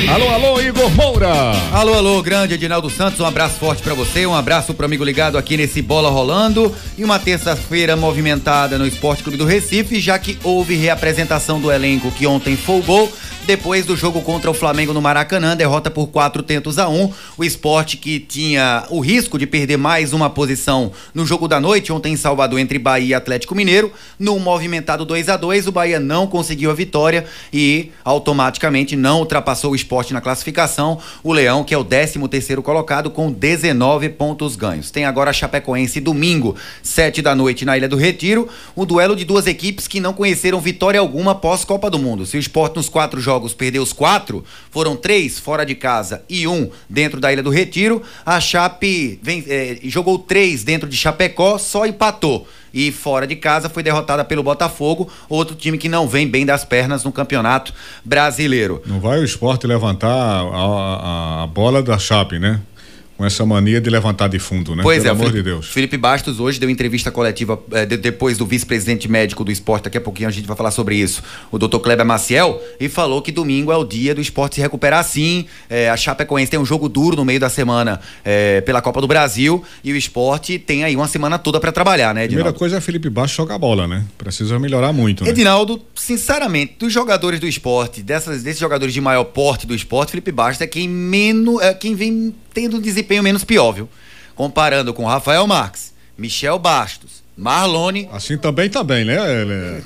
Alô, alô, Igor Moura. Alô, alô, grande Edinaldo Santos, um abraço forte pra você, um abraço pro amigo ligado aqui nesse Bola Rolando e uma terça-feira movimentada no Esporte Clube do Recife, já que houve reapresentação do elenco que ontem folgou depois do jogo contra o Flamengo no Maracanã, derrota por 4-1. O Sport, que tinha o risco de perder mais uma posição no jogo da noite, ontem em Salvador, entre Bahia e Atlético Mineiro, no movimentado 2-2, o Bahia não conseguiu a vitória e automaticamente não ultrapassou o Sport na classificação. O Leão, que é o 13º colocado, com 19 pontos ganhos. Tem agora a Chapecoense domingo, 7 da noite, na Ilha do Retiro, o duelo de duas equipes que não conheceram vitória alguma após Copa do Mundo. Se o Sport nos 4 jogos perdeu os 4, foram 3 fora de casa e 1 dentro da Ilha do Retiro. A Chape jogou 3 dentro de Chapecó, só empatou. E fora de casa foi derrotada pelo Botafogo, outro time que não vem bem das pernas no Campeonato Brasileiro. Não vai o Sport levantar a bola da Chape, né? Com essa mania de levantar de fundo, né? Pois Pelo amor de Deus. Felipe Bastos hoje deu entrevista coletiva depois do vice-presidente médico do Sport, daqui a pouquinho a gente vai falar sobre isso, o Dr. Kleber Maciel, e falou que domingo é o dia do Sport se recuperar sim. A Chapecoense tem um jogo duro no meio da semana pela Copa do Brasil e o Sport tem aí uma semana toda pra trabalhar, né, Edinaldo? Primeira coisa é Felipe Bastos jogar bola, né? Precisa melhorar muito, né? Edinaldo, sinceramente, dos jogadores do Sport, desses jogadores de maior porte do Sport, Felipe Bastos é quem vem tendo um desempenho menos pior, viu? Comparando com Rafael Marques, Michel Bastos, Marlone. Assim também tá bem, né?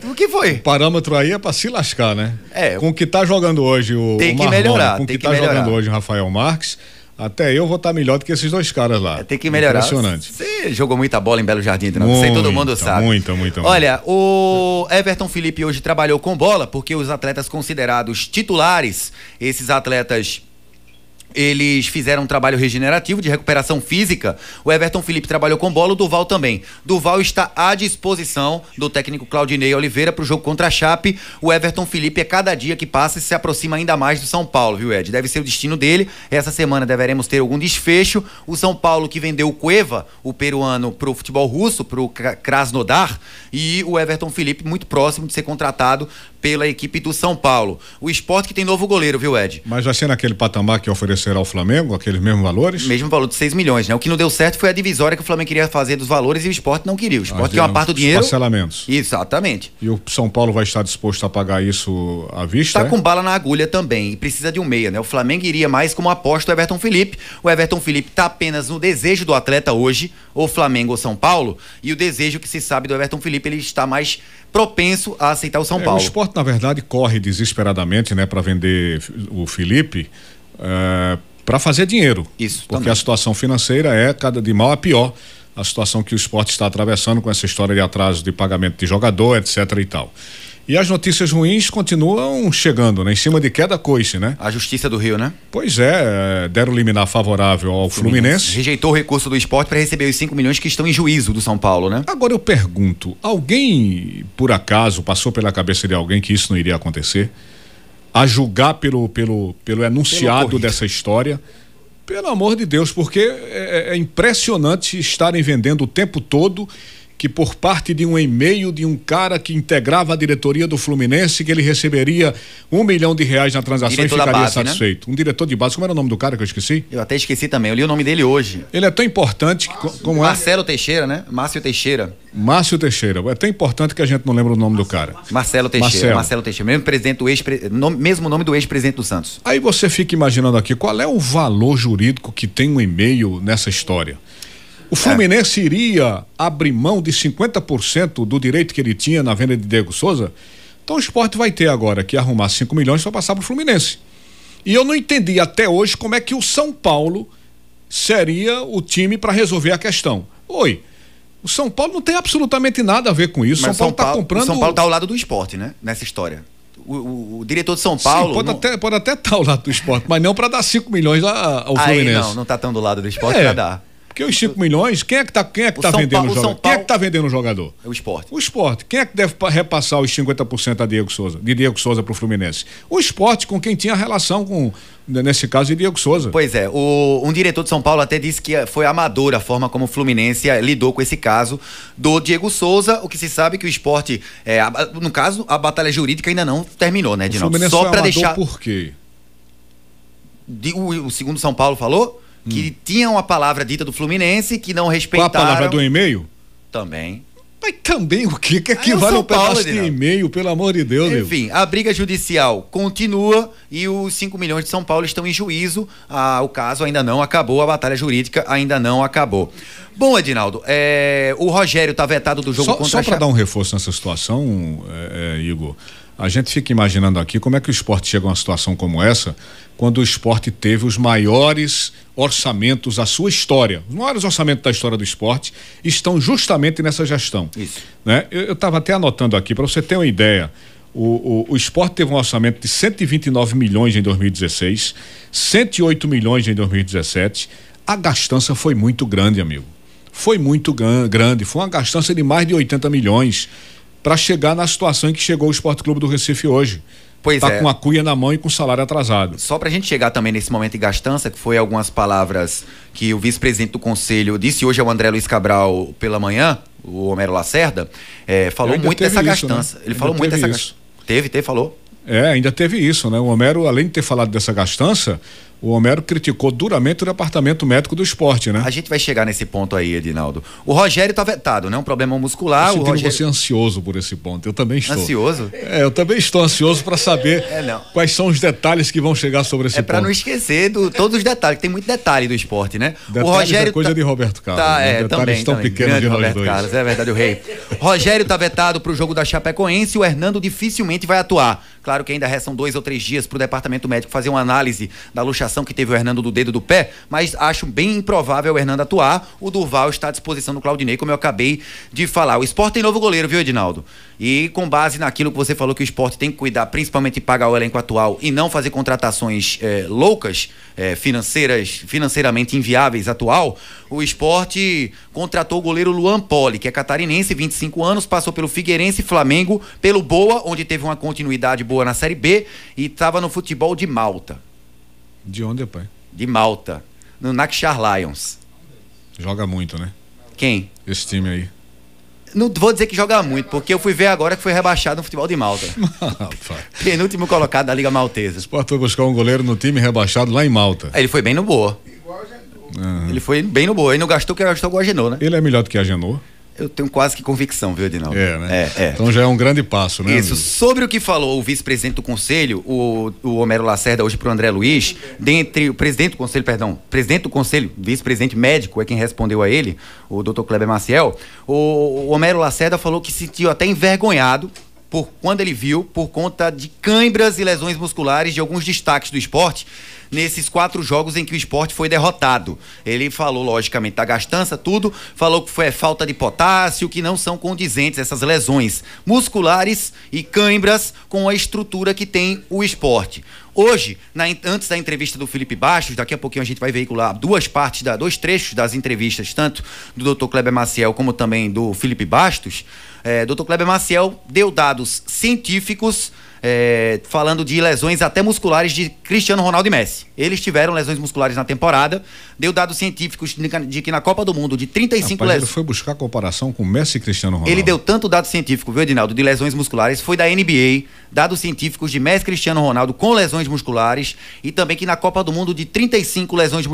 O que foi? O parâmetro aí é pra se lascar, né? Com o que tá jogando hoje o tem que Marlone, melhorar, com o que tá jogando hoje o Rafael Marques, até eu vou estar melhor do que esses dois caras lá. Tem que melhorar. Impressionante. Você jogou muita bola em Belo Jardim, não sei, todo mundo sabe. Muita. Olha, o Everton Felipe hoje trabalhou com bola, porque os atletas considerados titulares, esses atletas, eles fizeram um trabalho regenerativo de recuperação física. O Everton Felipe trabalhou com bola, o Duval também. Duval está à disposição do técnico Claudinei Oliveira para o jogo contra a Chape. O Everton Felipe, cada dia que passa, se aproxima ainda mais do São Paulo, viu, Ed? Deve ser o destino dele. Essa semana deveremos ter algum desfecho. O São Paulo, que vendeu o Cueva, o peruano, pro futebol russo, pro Krasnodar, e o Everton Felipe muito próximo de ser contratado pela equipe do São Paulo. O Sport, que tem novo goleiro, viu, Ed? Mas vai ser naquele patamar que oferecerá ao Flamengo, aqueles mesmos valores? Mesmo valor de 6 milhões, né? O que não deu certo foi a divisória que o Flamengo queria fazer dos valores e o Sport não queria. O Sport quer uma parte do dinheiro. Parcelamentos. Exatamente. E o São Paulo vai estar disposto a pagar isso à vista? Tá com bala na agulha também e precisa de um meia, né? O Flamengo iria mais como aposta o Everton Felipe. O Everton Felipe tá apenas no desejo do atleta hoje, ou Flamengo ou São Paulo, e o desejo que se sabe do Everton Felipe, ele está mais propenso a aceitar o São Paulo. O Sport, na verdade, corre desesperadamente, né, para vender o Felipe, para fazer dinheiro. Isso. Porque também. A situação financeira é cada de mal a pior. A situação que o Sport está atravessando com essa história de atraso de pagamento de jogador, etc. e tal. E as notícias ruins continuam chegando, né? Em cima de queda coice, né? A Justiça do Rio, né? Pois é, deram liminar favorável ao Fluminense. Rejeitou o recurso do Sport para receber os 5 milhões que estão em juízo do São Paulo, né? Agora eu pergunto, alguém, por acaso, passou pela cabeça de alguém que isso não iria acontecer? A julgar pelo enunciado dessa história? Pelo amor de Deus, porque é impressionante estarem vendendo o tempo todo que por parte de um e-mail de um cara que integrava a diretoria do Fluminense, que ele receberia R$1 milhão na transação diretor e ficaria satisfeito. Né? Um diretor de base, como era o nome do cara que eu esqueci? Eu até esqueci também, eu li o nome dele hoje. Ele é tão importante como Marcelo Teixeira, né? Márcio Teixeira. Márcio Teixeira, é tão importante que a gente não lembra o nome do cara. Marcelo Teixeira, Marcelo Teixeira, mesmo nome do ex-presidente do Santos. Aí você fica imaginando aqui, qual é o valor jurídico que tem um e-mail nessa história? O Fluminense iria abrir mão de 50% do direito que ele tinha na venda de Diego Souza? Então o Sport vai ter agora que arrumar 5 milhões para passar para o Fluminense. E eu não entendi até hoje como é que o São Paulo seria o time para resolver a questão. O São Paulo não tem absolutamente nada a ver com isso. Mas São Paulo está comprando... O São Paulo está ao lado do Sport, né? Nessa história. O diretor de São Paulo... Sim, pode até estar ao lado do Sport, mas não para dar 5 milhões ao Fluminense. Não está tão do lado do Sport para dar. Porque os 5 milhões, quem é que tá vendendo o jogador? Quem é que tá vendendo o jogador? É o Sport. O Sport. Quem é que deve repassar os 50% de Diego Souza pro Fluminense? O Sport, com quem tinha relação com, nesse caso, de Diego Souza. Pois é, um diretor de São Paulo até disse que foi amadora a forma como o Fluminense lidou com esse caso do Diego Souza. O que se sabe é que o Sport, no caso, a batalha jurídica ainda não terminou, né, Edinaldo? O Fluminense só foi para amador deixar... por quê? o segundo São Paulo falou que tinha uma palavra dita do Fluminense que não respeitaram. Qual a palavra do e-mail? Também. Mas também o que equivale ao pedaço de e-mail, pelo amor de Deus, meu? Enfim, a briga judicial continua e os 5 milhões de São Paulo estão em juízo. O caso ainda não acabou, a batalha jurídica ainda não acabou. Bom, Edinaldo, o Rogério tá vetado do jogo contra Só para dar um reforço nessa situação, Igor, a gente fica imaginando aqui como é que o esporte chega a uma situação como essa, quando o esporte teve os maiores orçamentos da sua história. Os maiores orçamentos da história do esporte estão justamente nessa gestão. Isso. Né? Eu estava até anotando aqui, para você ter uma ideia, o esporte teve um orçamento de 129 milhões em 2016, 108 milhões em 2017. A gastança foi muito grande, amigo. Foi muito grande, foi uma gastança de mais de 80 milhões para chegar na situação em que chegou o Esporte Clube do Recife hoje. Pois tá com a cuia na mão e com salário atrasado. Só pra gente chegar também nesse momento de gastança, que foi algumas palavras que o vice-presidente do conselho disse hoje ao André Luiz Cabral pela manhã, o Homero Lacerda, falou muito dessa gastança. Né? Ele falou muito dessa gastança. Falou. Ainda teve isso, né? O Homero, além de ter falado dessa gastança, o Homero criticou duramente o departamento médico do esporte, né? A gente vai chegar nesse ponto aí, Edinaldo. O Rogério tá vetado, né? Um problema muscular. Eu senti você ansioso por esse ponto. Eu também estou. Ansioso? Eu também estou ansioso para saber quais são os detalhes que vão chegar sobre esse ponto. Para não esquecer todos os detalhes, que tem muito detalhe do esporte, né? Detalhes o Rogério coisa de Roberto Carlos. Detalhes também, tão pequenos de nós Roberto dois. Carlos, é verdade, o rei. Rogério tá vetado pro jogo da Chapecoense e o Hernando dificilmente vai atuar. Claro que ainda restam 2 ou 3 dias pro departamento médico fazer uma análise da luxação que teve o Hernando do dedo do pé, mas acho bem improvável o Hernando atuar. O Durval está à disposição do Claudinei, como eu acabei de falar. O Sport tem novo goleiro, viu, Edinaldo? E com base naquilo que você falou que o Sport tem que cuidar, principalmente de pagar o elenco atual e não fazer contratações loucas, financeiramente inviáveis atual, o Sport contratou o goleiro Luan Poli, que é catarinense, 25 anos, passou pelo Figueirense, Flamengo, pelo Boa, onde teve uma continuidade boa na Série B e estava no futebol de Malta. De onde, pai? De Malta, no Nakshar Lions. Joga muito, né? Quem? Esse time aí. Não vou dizer que joga muito, porque eu fui ver agora que foi rebaixado no futebol de Malta. Penúltimo colocado da Liga Maltesa. O Sport foi buscar um goleiro no time rebaixado lá em Malta. Ele foi bem no Boa. Ele foi bem no Boa. Ele não gastou que gastou com o Agenor, né? Ele é melhor do que a Agenor. Eu tenho quase que convicção, viu, Edinaldo? Né? Então já é um grande passo, né? Isso. Amigo? Sobre o que falou o vice-presidente do conselho, o Homero Lacerda, hoje pro André Luiz, dentre o presidente do conselho, vice-presidente médico é quem respondeu a ele, o Dr. Kleber Maciel, o Homero Lacerda falou que se sentiu até envergonhado quando ele viu, por conta de cãibras e lesões musculares de alguns destaques do esporte, nesses 4 jogos em que o esporte foi derrotado. Ele falou, logicamente, da gastança, tudo, falou que foi falta de potássio, que não são condizentes essas lesões musculares e cãibras com a estrutura que tem o esporte. Hoje, antes da entrevista do Felipe Bastos, daqui a pouquinho a gente vai veicular 2 trechos das entrevistas, tanto do Dr. Kleber Maciel como também do Felipe Bastos. Dr. Kleber Maciel deu dados científicos falando de lesões até musculares de Cristiano Ronaldo e Messi. Eles tiveram lesões musculares na temporada, deu dados científicos de que na Copa do Mundo de 35 lesões... Ele foi buscar comparação com Messi e Cristiano Ronaldo. Ele deu tanto dado científico, viu, Edinaldo, de lesões musculares, foi da NBA, dados científicos de Messi e Cristiano Ronaldo com lesões musculares, e também que na Copa do Mundo de 35 lesões,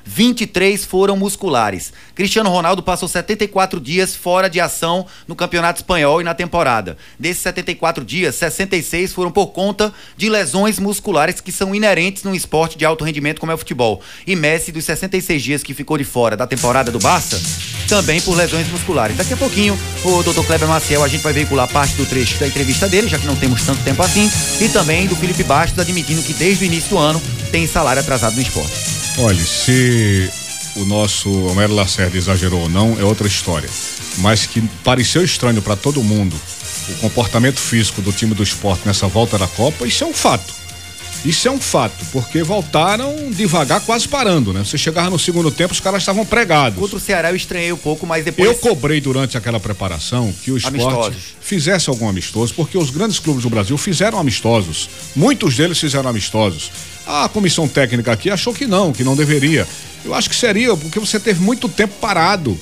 23 foram musculares. Cristiano Ronaldo passou 74 dias fora de ação no Campeonato Espanhol e na temporada. Desses 74 dias, 66 foram por conta de lesões musculares que são inerentes num esporte de alto rendimento como é o futebol. E Messi, dos 66 dias que ficou de fora da temporada do Barça, também por lesões musculares. Daqui a pouquinho, o Dr. Kleber Maciel, a gente vai veicular parte do trecho da entrevista dele, já que não temos tanto tempo assim, e também do Felipe Bastos, admitindo que desde o início do ano tem salário atrasado no esporte. Olha, se o nosso Homero Lacerda exagerou ou não, é outra história. Mas que pareceu estranho para todo mundo o comportamento físico do time do esporte nessa volta da Copa, isso é um fato. Isso é um fato, porque voltaram devagar, quase parando, né? Você chegava no segundo tempo, os caras estavam pregados. Contra o Ceará eu estranhei um pouco, mas depois... Eu cobrei durante aquela preparação que o esporte fizesse algum amistoso, porque os grandes clubes do Brasil fizeram amistosos. Muitos deles fizeram amistosos. A comissão técnica aqui achou que não deveria. Eu acho que seria, porque você teve muito tempo parado,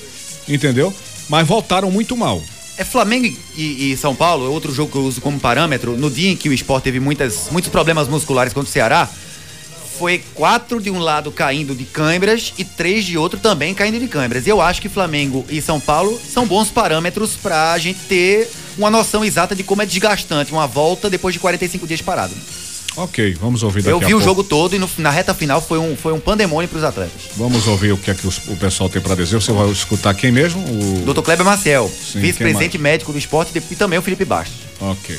entendeu? Mas voltaram muito mal. Flamengo e São Paulo, outro jogo que eu uso como parâmetro, no dia em que o Sport teve muitos problemas musculares contra o Ceará, foi 4 de um lado caindo de câimbras e 3 de outro também caindo de câimbras. E eu acho que Flamengo e São Paulo são bons parâmetros pra gente ter uma noção exata de como é desgastante uma volta depois de 45 dias parado. Ok, vamos ouvir daqui a pouco. Eu vi o jogo todo e na reta final foi um pandemônio pros atletas. Vamos ouvir o que é que o pessoal tem pra dizer. Você vai escutar quem mesmo? Dr. Kleber Maciel, Sim, vice-presidente médico do Sport, e também o Felipe Bastos. Ok.